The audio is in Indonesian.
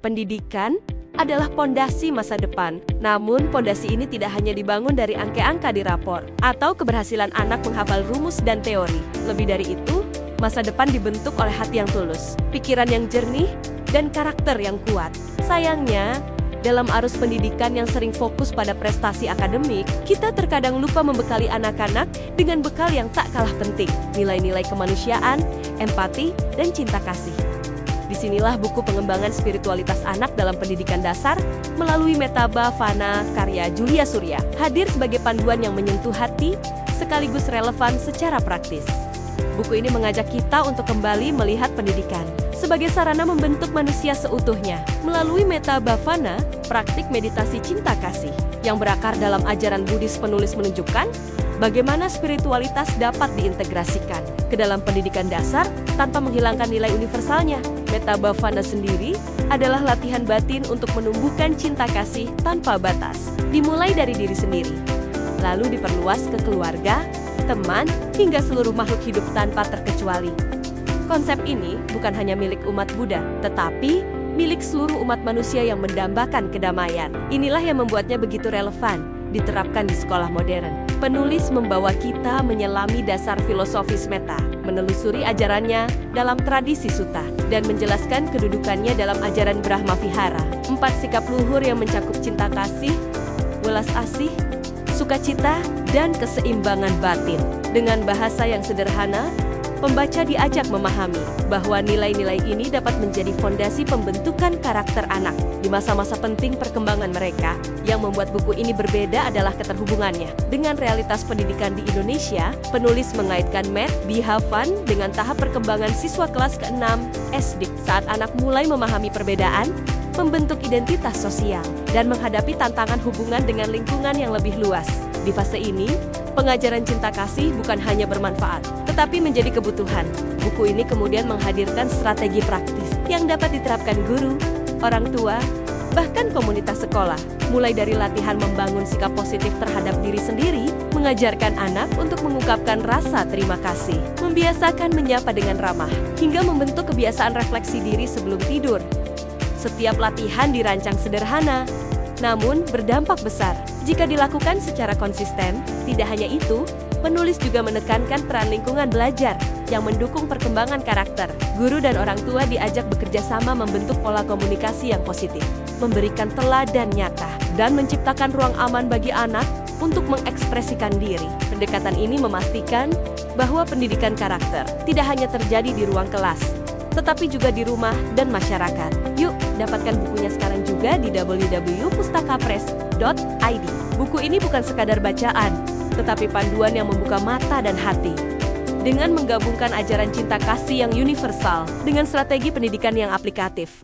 Pendidikan adalah pondasi masa depan. Namun, pondasi ini tidak hanya dibangun dari angka-angka di rapor atau keberhasilan anak menghafal rumus dan teori. Lebih dari itu, masa depan dibentuk oleh hati yang tulus, pikiran yang jernih, dan karakter yang kuat. Sayangnya, dalam arus pendidikan yang sering fokus pada prestasi akademik, kita terkadang lupa membekali anak-anak dengan bekal yang tak kalah penting, nilai-nilai kemanusiaan, empati, dan cinta kasih. Disinilah buku pengembangan spiritualitas anak dalam pendidikan dasar melalui Metta Bhavana karya Julia Surya hadir sebagai panduan yang menyentuh hati sekaligus relevan secara praktis. Buku ini mengajak kita untuk kembali melihat pendidikan sebagai sarana membentuk manusia seutuhnya. Melalui Metta Bhavana, praktik meditasi cinta kasih yang berakar dalam ajaran Buddhis, penulis menunjukkan bagaimana spiritualitas dapat diintegrasikan ke dalam pendidikan dasar tanpa menghilangkan nilai universalnya. Metta Bhavana sendiri adalah latihan batin untuk menumbuhkan cinta kasih tanpa batas, dimulai dari diri sendiri, lalu diperluas ke keluarga, teman, hingga seluruh makhluk hidup tanpa terkecuali. Konsep ini bukan hanya milik umat Buddha, tetapi milik seluruh umat manusia yang mendambakan kedamaian. Inilah yang membuatnya begitu relevan diterapkan di sekolah modern. Penulis membawa kita menyelami dasar filosofis Metta, menelusuri ajarannya dalam tradisi Sutta, dan menjelaskan kedudukannya dalam ajaran Brahma Vihara. 4 sikap luhur yang mencakup cinta kasih, welas asih, sukacita, dan keseimbangan batin. Dengan bahasa yang sederhana, pembaca diajak memahami bahwa nilai-nilai ini dapat menjadi fondasi pembentukan karakter anak di masa-masa penting perkembangan mereka. Yang membuat buku ini berbeda adalah keterhubungannya dengan realitas pendidikan di Indonesia. Penulis mengaitkan Metta Bhavana dengan tahap perkembangan siswa kelas ke-6 SD saat anak mulai memahami perbedaan, membentuk identitas sosial, dan menghadapi tantangan hubungan dengan lingkungan yang lebih luas. Di fase ini, pengajaran cinta kasih bukan hanya bermanfaat, tetapi menjadi kebutuhan. Buku ini kemudian menghadirkan strategi praktis yang dapat diterapkan guru, orang tua, bahkan komunitas sekolah. Mulai dari latihan membangun sikap positif terhadap diri sendiri, mengajarkan anak untuk mengungkapkan rasa terima kasih, membiasakan menyapa dengan ramah, hingga membentuk kebiasaan refleksi diri sebelum tidur. Setiap latihan dirancang sederhana, namun berdampak besar jika dilakukan secara konsisten. Tidak hanya itu, penulis juga menekankan peran lingkungan belajar yang mendukung perkembangan karakter. Guru dan orang tua diajak bekerja sama membentuk pola komunikasi yang positif, memberikan teladan nyata, dan menciptakan ruang aman bagi anak untuk mengekspresikan diri. Pendekatan ini memastikan bahwa pendidikan karakter tidak hanya terjadi di ruang kelas, tetapi juga di rumah dan masyarakat. Yuk, dapatkan bukunya sekarang juga di www.pustakapress.id. Buku ini bukan sekadar bacaan, tetapi panduan yang membuka mata dan hati. Dengan menggabungkan ajaran cinta kasih yang universal dengan strategi pendidikan yang aplikatif.